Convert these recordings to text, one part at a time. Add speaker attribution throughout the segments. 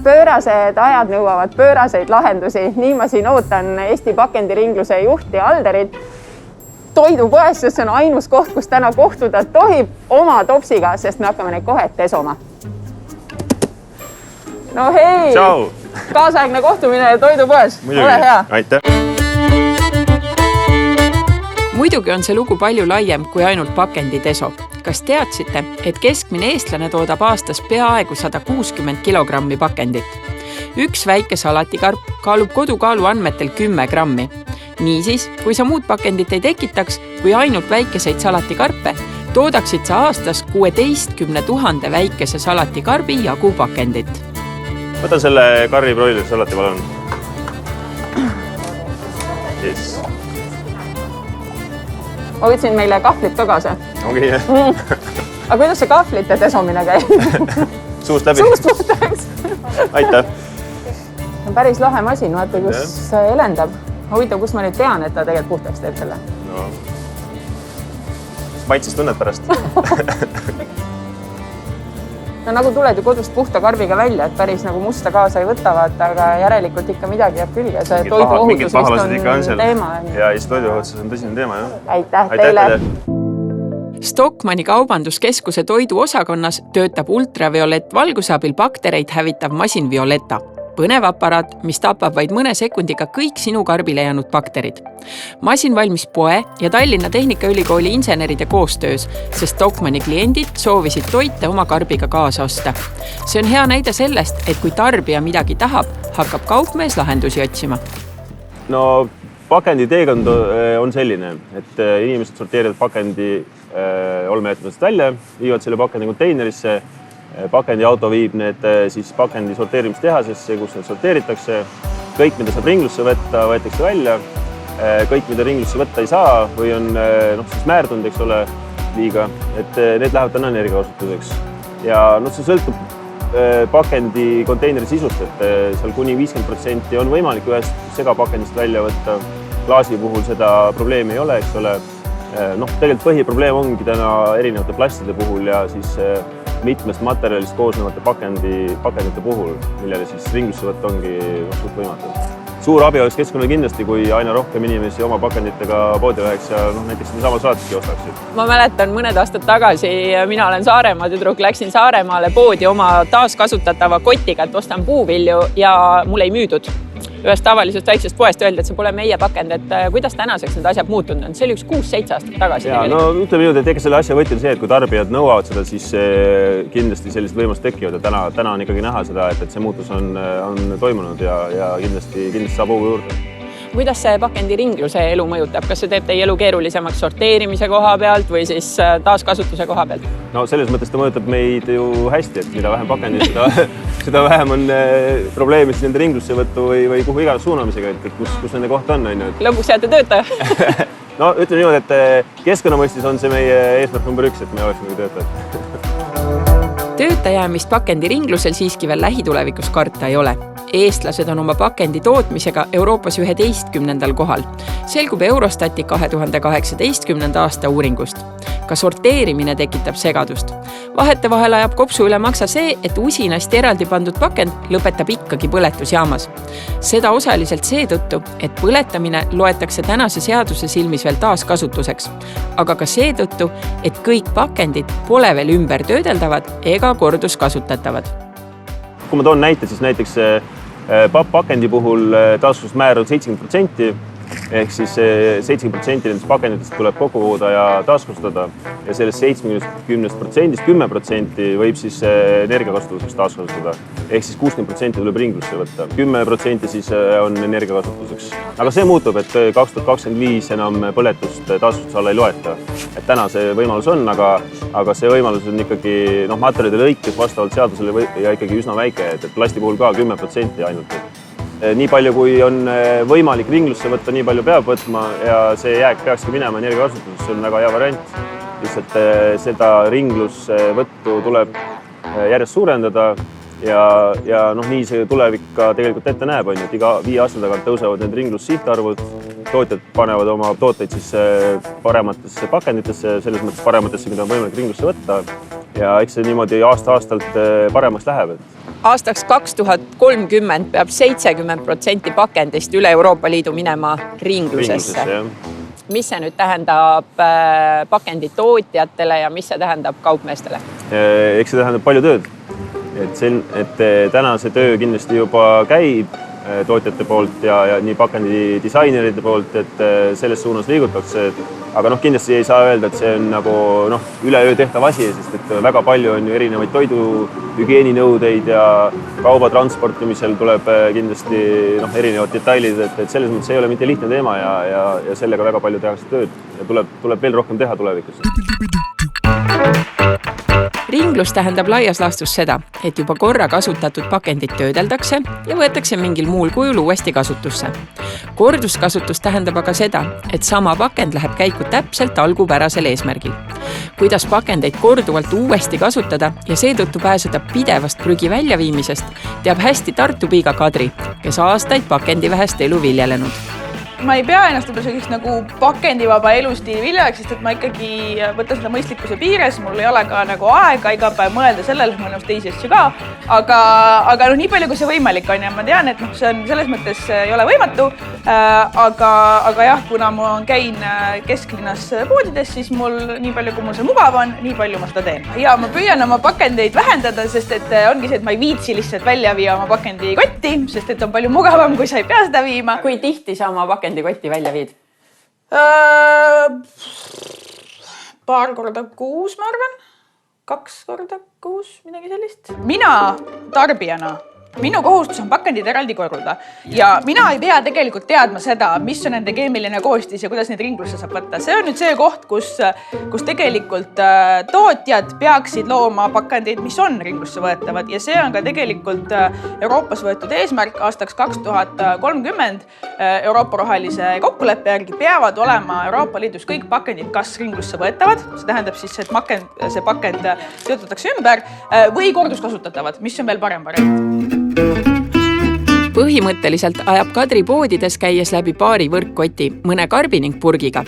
Speaker 1: Pöörased ajad nõuavad pööraseid lahendusi. Nii ma siin ootan Eesti pakendiringluse juhti Alderit toidupoes, sest see on ainus koht, kus täna kohtuda tohib oma topsiga, sest me hakkame neid kohe tesoma. No hei!
Speaker 2: Tšau!
Speaker 1: Kaasaegne kohtumine toidupoes.
Speaker 2: Muidugi.
Speaker 1: Ole hea!
Speaker 2: Aitäh!
Speaker 3: Muidugi on see lugu palju laiem kui ainult pakenditeso. Kas teadsite, et keskmine eestlane toodab aastas peaaegu 160 kilogrammi pakendit? Üks väike salatikarp kaalub kodukaalu andmetel 10 grammi. Niisiis, kui sa muud pakendit ei tekitaks kui ainult väikeseid salatikarpe, toodaksid sa aastas 16 000 väikese salatikarbi jagu pakendit.
Speaker 2: Võta selle karri broileri salati palun. Yes.
Speaker 1: Ma võtsin meile kahvlit ka kaasa.
Speaker 2: Ongi, jah.
Speaker 1: Aga kuidas see kahvlite tesomine käib?
Speaker 2: Suust läbi.
Speaker 1: Suust puhtaks.
Speaker 2: Aitäh.
Speaker 1: On päris lahe masin, vaata, kus elendab. Huvitav, kus ma nüüd tean, et ta tegelikult puhtaks teeb selle?
Speaker 2: No. Maitses tunned pärast.
Speaker 1: No nagu tuled ju kodust puhta karbiga välja, et päris nagu musta kaasa ei võtavad, aga järelikult ikka midagi jääb külge. See toiduohutus vist on teema.
Speaker 2: Ja see toiduohutus on tõsine teema, jah.
Speaker 1: Aitäh teile!
Speaker 3: Stockmanni kaubanduskeskuse toiduosakonnas töötab ultraviolett valgusabil baktereid hävitav masin Violetta. Põnev aparaat, mis tapab vaid mõne sekundiga kõik sinu karbile jäänud bakterid. Masin valmis poe ja Tallinna Tehnikaülikooli inseneride koostöös, sest Stockmanni kliendid soovisid toite oma karbiga kaasa osta. See on hea näide sellest, et kui tarbija midagi tahab, hakkab kaupmees lahendusi otsima.
Speaker 2: No pakendi teekond on selline, et inimesed sorteerivad pakendi olmeetmast välja, viivad selle pakendi konteinerisse. Pakendiauto viib need siis pakendi sorteerimistehasesse, kus need sorteeritakse. Kõik, mida saab ringlusse võtta, võetakse välja. Kõik, mida ringlusse võtta ei saa või on siis määrdunud, eks ole, liiga, et need lähevad täna energiakasutuseks. Ja see sõltub pakendi konteineri sisust, et seal kuni 50% on võimalik ühest segapakendist välja võtta. Klaasi puhul seda probleemi ei ole, eks ole. Tegelikult põhiprobleem ongi täna erinevate plastide puhul ja siis mitmest materjalist koosnevate pakendite puhul, millele siis ringlusse võtta ongi suht võimatu. Suur abi oleks keskkonnale kindlasti, kui aina rohkem inimesi oma pakenditega poodi läheks ja näiteks sama saatki ostaksid.
Speaker 1: Ma mäletan mõned aastad tagasi, mina olen Saaremaa tüdruk, läksin Saaremaale poodi oma taaskasutatava kotiga, et ostan puuvilju ja mul ei müüdud. Ühest tavalisest väiksest poest öeldi, et see pole meie pakend, et kuidas tänaseks need asjad muutunud on. See oli üks 6-7 aastat tagasi.
Speaker 2: Ja, ütleme nüüd, et ega selle asja võti on see, et kui tarbijad nõuavad seda, siis kindlasti sellised võimalused tekivad ja täna on ikkagi näha seda, et see muutus on toimunud ja kindlasti saab hoogu juurde.
Speaker 1: Kuidas see pakendi ringluse elu mõjutab? Kas see teeb teie elu keerulisemaks sorteerimise koha pealt või siis taaskasutuse koha pealt?
Speaker 2: No selles mõttes ta mõjutab meid ju hästi, et mida vähem pakendit, seda vähem on probleemid nende ringlusse võttu või kuhu iganes suunamisega, et kus nende koht on.
Speaker 1: Lõpuks jääte töötaja?
Speaker 2: No ütleme niimoodi, et keskkonna mõistis on see meie eesmärk number 1, et me oleksime töötajad.
Speaker 3: Töötajäämist pakendi ringlusel siiski veel lähitulevikus karta ei ole. Eestlased on oma pakendi tootmisega Euroopas 11. kohal. Selgub Eurostati 2018. aasta uuringust. Ka sorteerimine tekitab segadust. Vahetevahel ajab kopsu üle maksa see, et usinasti eraldi pandud pakend lõpetab ikkagi põletusjaamas. Seda osaliselt seetõttu, et põletamine loetakse tänase seaduse silmis veel taaskasutuseks. Aga ka seetõttu, et kõik pakendid pole veel ümber töödeldavad ega korduskasutatavad.
Speaker 2: Kui ma toon näite, siis näiteks pakendi puhul taaskasutusmäär on 70%, ehk siis 70% nendest pakenditest tuleb kokku koguda ja taaskasutada ja sellest 70%, 10% võib siis energiakasutuseks taaskasutada. Ehk siis 60% tuleb ringlusse võtta, 10% siis on energiakasutuseks. Aga see muutub, et 2025 enam põletust taaskasutuse alla ei loeta. Et täna see võimalus on, aga see võimalus on ikkagi materjalide lõikes vastavalt seadusele ja ikkagi üsna väike, et plasti puhul ka 10% ainult. Nii palju, kui on võimalik ringlusse võtta, nii palju peab võtma ja see jääk peakski minema energiakasutuseks, see on väga hea variant. Lihtsalt seda ringlusvõttu tuleb järjest suurendada ja nii see tulevik ka tegelikult ette näeb, et iga 5 aasta tagant tõusevad need ringlussihtarvud, tootjad panevad oma tooteid siis parematesse pakenditesse, selles mõttes parematesse, mida on võimalik ringlusse võtta ja eks see niimoodi aasta-aastalt paremaks läheb.
Speaker 1: Aastaks 2030 peab 70% pakendist üle Euroopa Liidu minema ringlusesse. Mis see nüüd tähendab pakenditootjatele ja mis see tähendab kaupmeestele?
Speaker 2: Eks see tähendab palju tööd. Et täna see töö kindlasti juba käib tootjate poolt ja nii pakendi disainerite poolt, et selles suunas liigutakse. Aga kindlasti ei saa öelda, et see on nagu üleöö tehtav asi, sest et väga palju on ju erinevaid toiduhügieeninõudeid ja kauba transportimisel tuleb kindlasti erinevad detailid, et selles mõttes ei ole mitte lihtne teema ja sellega väga palju tehakse tööd ja tuleb veel rohkem teha tulevikus.
Speaker 3: Ringlus tähendab laias laastus seda, et juba korra kasutatud pakendid töödeldakse ja võetakse mingil muul kujul uuesti kasutusse. Korduskasutus tähendab aga seda, et sama pakend läheb käiku täpselt algupärasel eesmärgil. Kuidas pakendeid korduvalt uuesti kasutada ja seetõttu pääseda pidevast prügi väljaviimisest, teab hästi Tartu Piiga Kadri, kes aastaid pakendivähest elu viljelenud.
Speaker 4: Ma ei pea ennast selliseks nagu pakendivaba elustiili viljaks, sest et ma ikkagi võtan seda mõistlikkuse piires, mul ei ole ka nagu aega iga päev mõelda sellele, ma ennast teisi asju ka, aga nii palju, kui see võimalik on ja ma tean, et see on selles mõttes ei ole võimatu, aga jah, kuna ma käin kesklinnas poodides, siis mul nii palju, kui mul see mugav on, nii palju ma seda teen. Ja ma püüan oma pakendeid vähendada, sest et ongi see, et ma ei viitsi lihtsalt välja viia oma pakendikotti, sest et on palju mugavam, kui sa ei pea seda viima.
Speaker 1: Kui tihti sa oma pakendikotti välja viid?
Speaker 4: Paar korda kuus, ma arvan. 2 korda kuus, midagi sellist. Mina tarbijana, minu kohustus on pakendid eraldi korruda ja mina ei pea tegelikult teadma seda, mis on nende keemiline koostis ja kuidas neid ringlusse saab võtta. See on nüüd see koht, kus tegelikult tootjad peaksid looma pakendeid, mis on ringlusse võetavad ja see on ka tegelikult Euroopas võetud eesmärk aastaks 2030 Euroopa rohelise kokkuleppe järgi peavad olema Euroopa Liidus kõik pakendid kas ringlusse võetavad, see tähendab siis, et see pakend töötatakse ümber või korduskasutatavad, mis on veel parem variant.
Speaker 3: Põhimõtteliselt ajab Kadri poodides käies läbi paari võrkkoti, mõne karbi ning purgiga.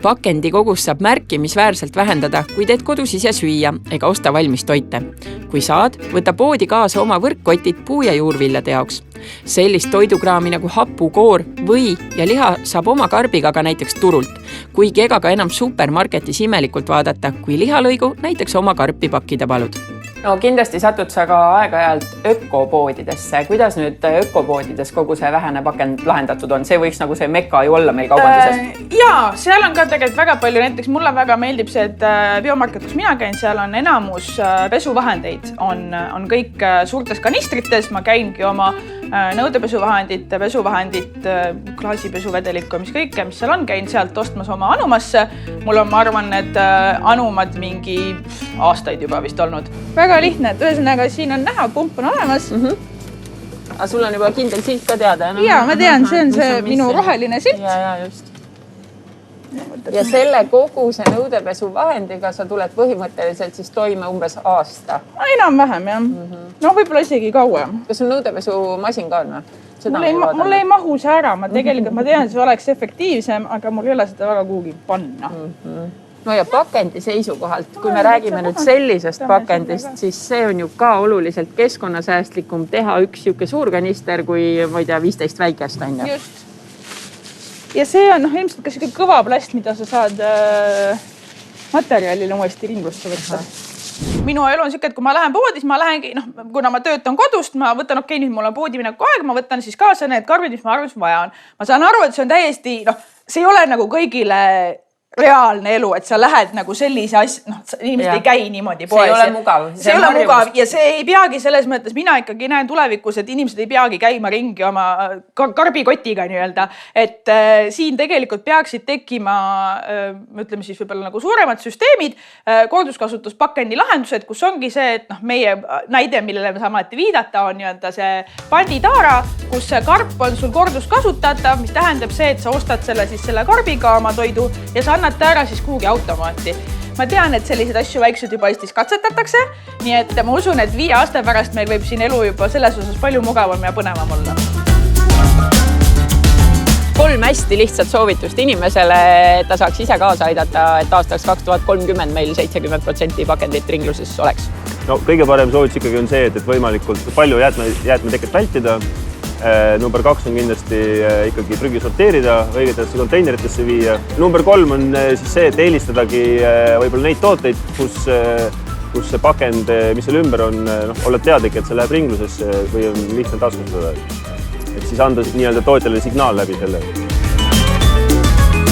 Speaker 3: Pakendi kogus saab märkimisväärselt vähendada, kui teed kodus ise süüa ega osta valmis toite. Kui saad, võta poodi kaasa oma võrkkotid puu- ja juurviljade jaoks. Sellist toidukraami nagu hapu, koor, või ja liha saab oma karbiga ka näiteks turult, kuigi ega ka enam supermarketis imelikult vaadata, kui lihalõigu näiteks oma karpi pakkida palud.
Speaker 1: No kindlasti satud sa ka aeg-ajalt ökopoodidesse. Kuidas nüüd ökopoodides kogu see vähene pakend lahendatud on? See võiks nagu see mekka ju olla meil kaubanduses.
Speaker 4: Jaa, seal on ka tegelikult väga palju. Näiteks mulle väga meeldib see, et biomarket, kus mina käin, seal on enamus pesuvahendeid. On kõik suurtes kanistrites. Ma käingi oma nõudepesuvahendit, klaasipesuvedelikku, mis kõike, mis seal on, käin sealt ostmas oma anumasse. Mul on, ma arvan, need anumad mingi aastaid juba vist olnud. Väga lihtne, et ühesõnaga siin on näha, pump on olemas.
Speaker 1: Aga sul on juba kindel silt ka teada?
Speaker 4: Jaa, ma tean, see on see minu roheline silt.
Speaker 1: Ja just. Ja selle kogu see nõudepesuvahendiga sa tuled põhimõtteliselt siis toime umbes aasta?
Speaker 4: Enam-vähem, jah. No võib-olla isegi kauem.
Speaker 1: Kas sul nõudepesumasin ka on?
Speaker 4: Mul ei mahu see ära. Ma tegelikult ma tean, see oleks efektiivsem, aga mul ei ole seda väga kuhugi panna.
Speaker 1: No ja pakendi seisukohalt, kui me räägime nüüd sellisest pakendist, siis see on ju ka oluliselt keskkonnasäästlikum teha üks siuke suur kanister kui, ma ei tea, 15 väikest on ju.
Speaker 4: Just. Ja see on ilmselt ka siuke kõva plast, mida sa saad materjalile uuesti ringlusse võtta. Minu elu on siuke, et kui ma lähen poodis, ma lähengi, kuna ma töötan kodust, ma võtan nüüd mul on poodi mineku aeg, ma võtan siis kaasa need karbid, mis ma arvan, mis vaja on. Ma saan aru, et see on täiesti, see ei ole nagu kõigile reaalne elu, et sa lähed nagu sellise asja, inimesed ei käi niimoodi poes.
Speaker 1: See ei ole mugav.
Speaker 4: See ei ole mugav ja see ei peagi selles mõttes, mina ikkagi näen tulevikus, et inimesed ei peagi käima ringi oma karbikotiga nii-öelda. Et siin tegelikult peaksid tekkima, ütleme siis võib-olla nagu suuremad süsteemid, korduskasutuspakendi lahendused, kus ongi see, et meie näide, millele me saame alati viidata, on nii-öelda see panditaara, kus see karp on sul korduskasutatav, mis tähendab see, et sa ostad selle siis selle karbiga oma toidu ja sa annad ta ära siis kuhugi automaati. Ma tean, et selliseid asju väiksed juba Eestis katsetatakse, nii et ma usun, et 5 aasta pärast meil võib siin elu juba selles osas palju mugavam ja põnevam olla.
Speaker 1: 3 3 hästi lihtsat soovitust inimesele, et ta saaks ise kaasa aidata, et aastaks 2030 meil 70% pakendit ringluses oleks.
Speaker 2: No kõige parem soovitus ikkagi on see, et võimalikult palju jäätmeteket vältida. Number 2 on kindlasti ikkagi prügi sorteerida, õigetesse konteineritesse viia. Number 3 on siis see, et eelistadagi võib-olla neid tooteid, kus see pakend, mis seal ümber on, oled teadlik, et see läheb ringlusesse või on lihtsalt taaskasutada. Et siis anda nii-öelda tootjale signaal läbi selle.